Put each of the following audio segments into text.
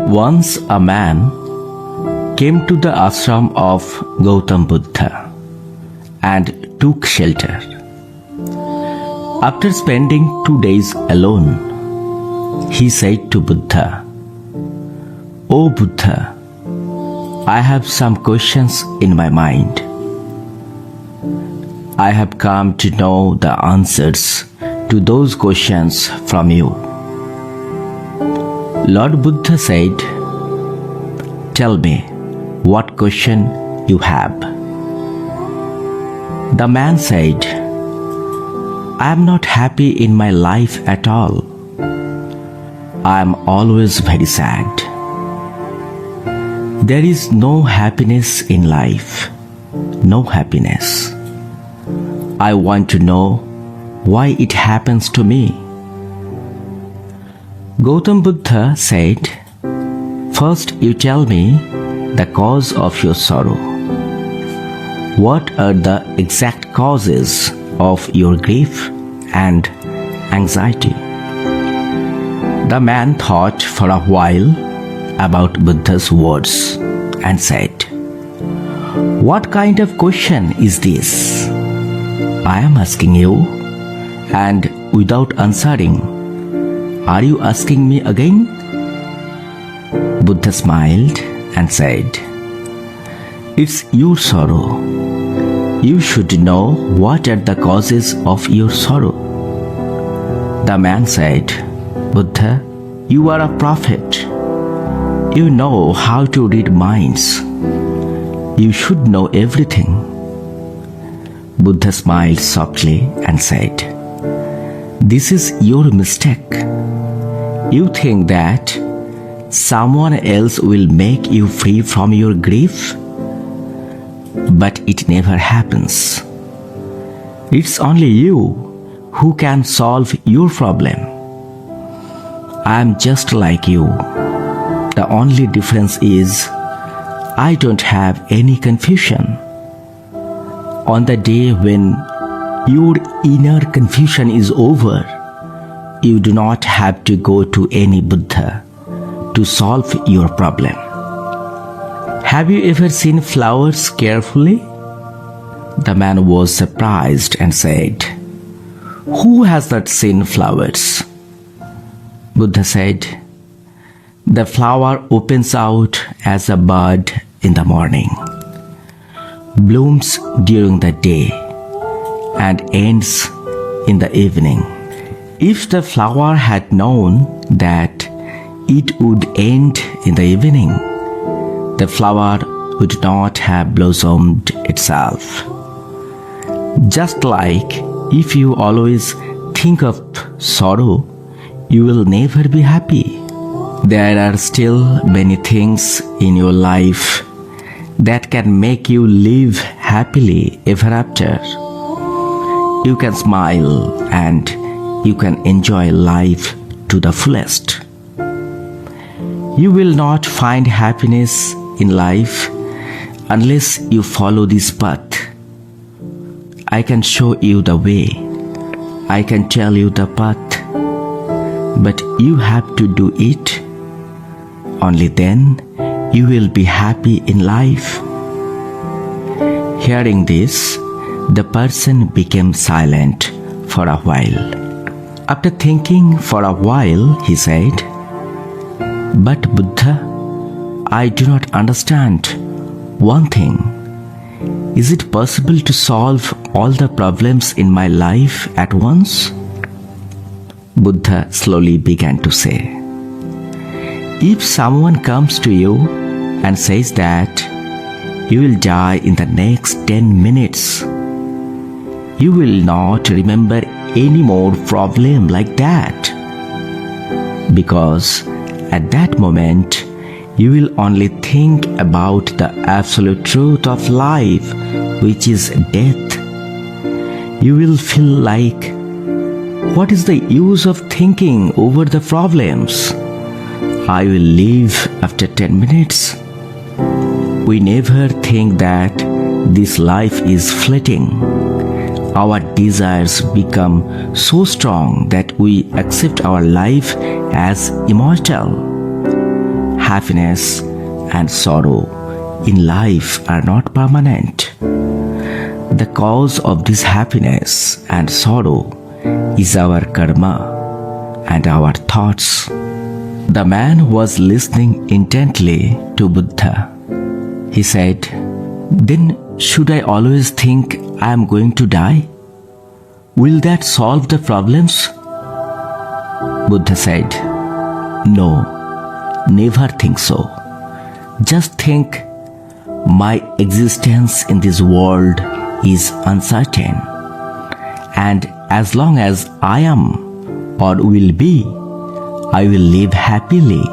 Once a man came to the ashram of Gautam Buddha and took shelter. After spending 2 days alone, he said to Buddha, "O Buddha, I have some questions in my mind. I have come to know the answers to those questions from you." Lord Buddha said, "Tell me what question you have." The man said, "I am not happy in my life at all. I am always very sad. There is no happiness in life, no happiness. I want to know why it happens to me." Gautam Buddha said, "First you tell me the cause of your sorrow. What are the exact causes of your grief and anxiety?" The man thought for a while about Buddha's words and said, "What kind of question is this? I am asking you, and without answering, are you asking me again?" Buddha smiled and said, "It's your sorrow. You should know what are the causes of your sorrow." The man said, "Buddha, you are a prophet. You know how to read minds. You should know everything." Buddha smiled softly and said, "This is your mistake. You think that someone else will make you free from your grief, but it never happens. It's only you who can solve your problem. I am just like you. The only difference is I don't have any confusion. On the day when your inner confusion is over, you do not have to go to any Buddha to solve your problem." Have you ever seen flowers carefully? The man was surprised and said, "Who has not seen flowers?" Buddha said, "The flower opens out as a bud in the morning, blooms during the day, and ends in the evening. If the flower had known that it would end in the evening, the flower would not have blossomed itself. Just like if you always think of sorrow, you will never be happy. There are still many things in your life that can make you live happily ever after. You can smile and you can enjoy life to the fullest. You will not find happiness in life unless you follow this path. I can show you the way. I can tell you the path, but you have to do it. Only then you will be happy in life." Hearing this, the person became silent for a while. After thinking for a while, he said, "But Buddha, I do not understand one thing. Is it possible to solve all the problems in my life at once?" Buddha slowly began to say, "If someone comes to you and says that you will die in the next 10 minutes, you will not remember any more problem like that. Because at that moment, you will only think about the absolute truth of life, which is death. You will feel like, what is the use of thinking over the problems? I will leave after 10 minutes. We never think that this life is fleeting. Our desires become so strong that we accept our life as immortal. happiness and sorrow in life are not permanent. The cause of this happiness and sorrow is our karma and our thoughts. The man was listening intently to Buddha. He said, "Then should I always think I am going to die? Will that solve the problems?" Buddha said, "No, never think so. Just think, my existence in this world is uncertain, and as long as I am or will be, I will live happily.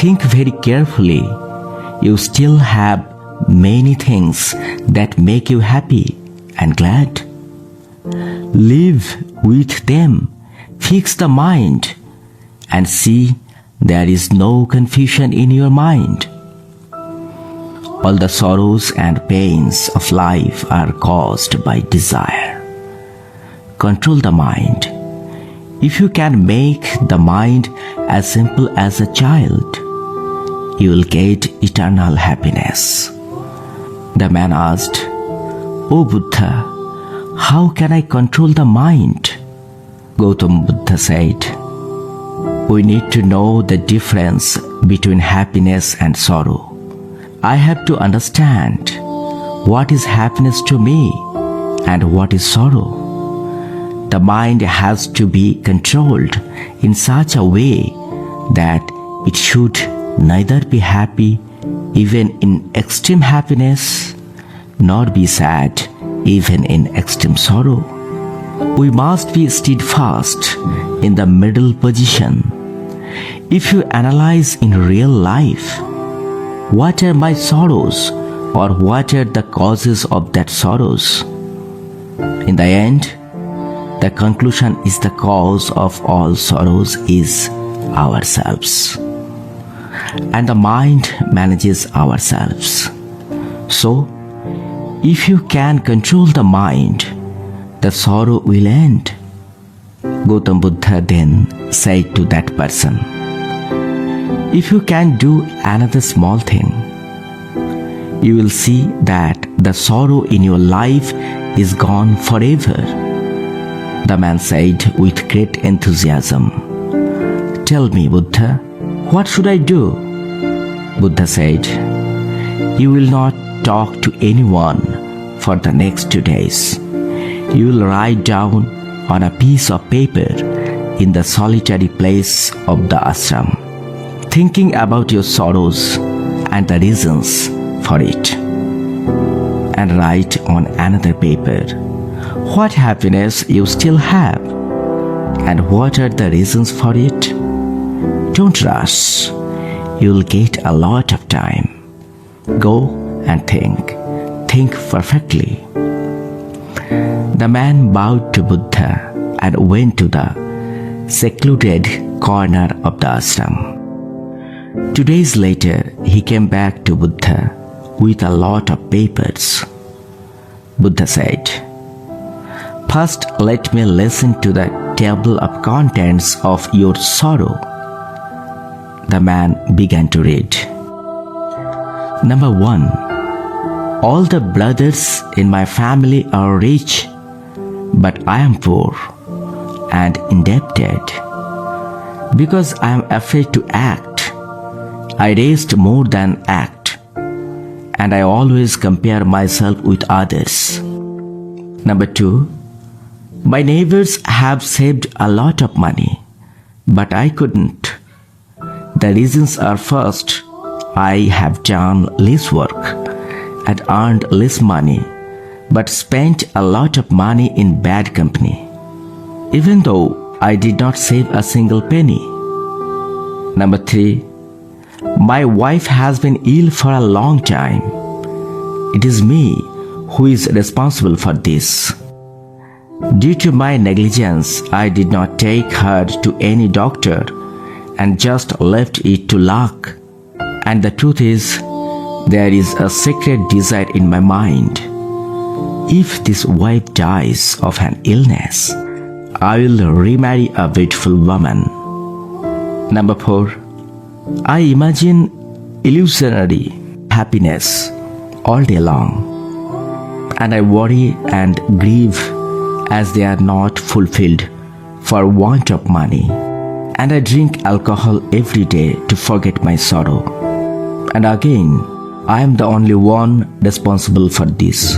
Think very carefully. You still have many things that make you happy and glad. Live with them. Fix the mind and see there is no confusion in your mind. All the sorrows and pains of life are caused by desire. Control the mind. If you can make the mind as simple as a child, you will get eternal happiness." The man asked, "O Buddha, how can I control the mind?" Gautam Buddha said, "We need to know the difference between happiness and sorrow. I have to understand what is happiness to me and what is sorrow. The mind has to be controlled in such a way that it should neither be happy even in extreme happiness, nor be sad even in extreme sorrow. We must be steadfast in the middle position. If you analyze in real life, what are my sorrows or what are the causes of that sorrows? In the end, the conclusion is the cause of all sorrows is ourselves. And the mind manages ourselves. So, if you can control the mind, the sorrow will end." Gautam Buddha then said to that person, "If you can do another small thing, you will see that the sorrow in your life is gone forever." The man said with great enthusiasm, "Tell me, Buddha, what should I do?" Buddha said, "You will not talk to anyone for the next 2 days. You will write down on a piece of paper in the solitary place of the ashram, thinking about your sorrows and the reasons for it. And write on another paper what happiness you still have and what are the reasons for it. Don't rush. You'll get a lot of time. Go and think. Think perfectly." The man bowed to Buddha and went to the secluded corner of the ashram. 2 days later, he came back to Buddha with a lot of papers. Buddha said, "First, let me listen to the table of contents of your sorrow." The man began to read. Number 1. All the brothers in my family are rich, but I am poor and indebted. Because I am afraid to act, I rest more than act, and I always compare myself with others. Number 2. My neighbors have saved a lot of money, but I couldn't. The reasons are: first, I have done less work and earned less money, but spent a lot of money in bad company, even though I did not save a single penny. Number 3. My wife has been ill for a long time. It is me who is responsible for this. Due to my negligence, I did not take her to any doctor and just left it to luck. And the truth is, there is a secret desire in my mind. If this wife dies of an illness, I will remarry a beautiful woman. Number 4. I imagine illusionary happiness all day long, and I worry and grieve as they are not fulfilled for want of money. And I drink alcohol every day to forget my sorrow. And again, I am the only one responsible for this.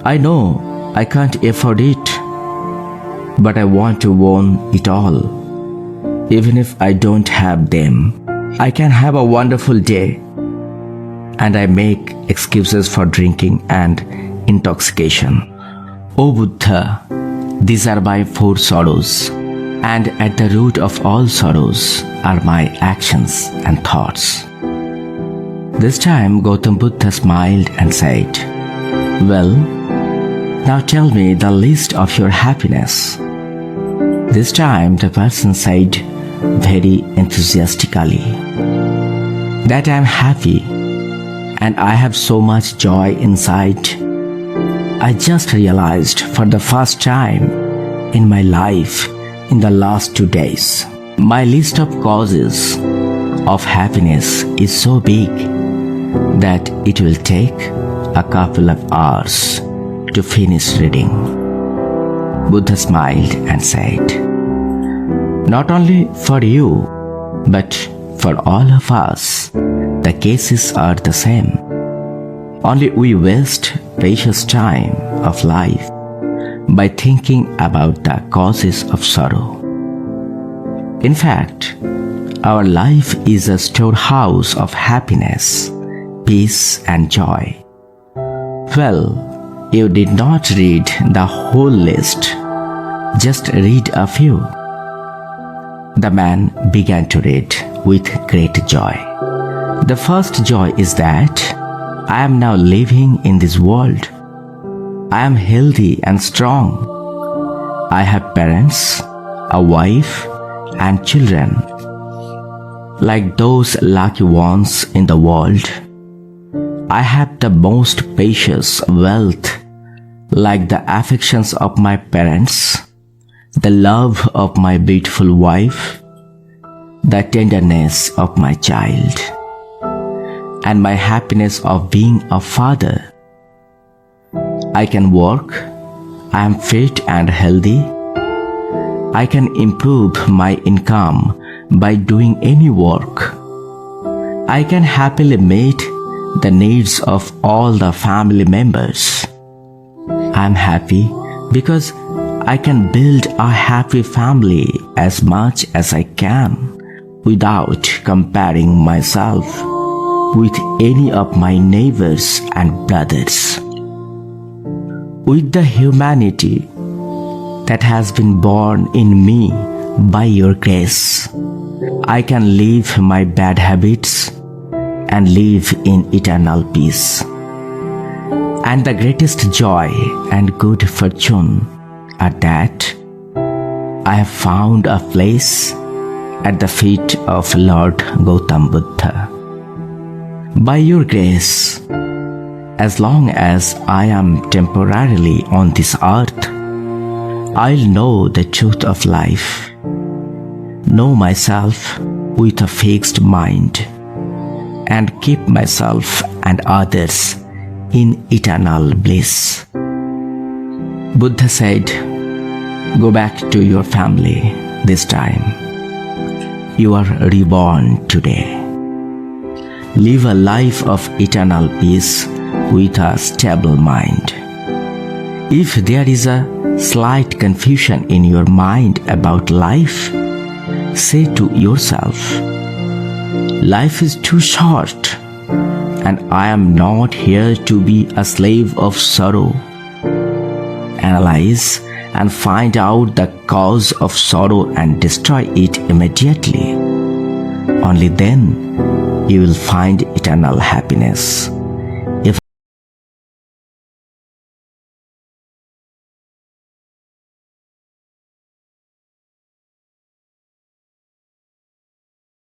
I know I can't afford it, but I want to own it all. Even if I don't have them, I can have a wonderful day. And I make excuses for drinking and intoxication. O Buddha, these are my four sorrows, and at the root of all sorrows are my actions and thoughts. This time Gautam Buddha smiled and said, "Well, now tell me the list of your happiness." This time the person said very enthusiastically that I am happy and I have so much joy inside. I just realized for the first time in my life in the last 2 days. My list of causes of happiness is so big that it will take a couple of hours to finish reading. Buddha smiled and said, "Not only for you, but for all of us, the cases are the same. Only we waste precious time of life by thinking about the causes of sorrow. In fact, our life is a storehouse of happiness, peace, and joy." Well, you did not read the whole list. Just read a few. The man began to read with great joy. The first joy is that I am now living in this world. I am healthy and strong. I have parents, a wife, and children. Like those lucky ones in the world, I have the most precious wealth, like the affections of my parents, the love of my beautiful wife, the tenderness of my child, and my happiness of being a father. I can work, I am fit and healthy. I can improve my income by doing any work. I can happily meet the needs of all the family members. I am happy because I can build a happy family as much as I can without comparing myself with any of my neighbors and brothers. With the humanity that has been born in me by your grace, I can leave my bad habits and live in eternal peace. And the greatest joy and good fortune are that I have found a place at the feet of Lord Gautam Buddha. By your grace, as long as I am temporarily on this earth, I'll know the truth of life, know myself with a fixed mind, and keep myself and others in eternal bliss. Buddha said, "Go back to your family this time. You are reborn today. Live a life of eternal peace with a stable mind. If there is a slight confusion in your mind about life, say to yourself, life is too short and I am not here to be a slave of sorrow. Analyze and find out the cause of sorrow and destroy it immediately. Only then you will find eternal happiness.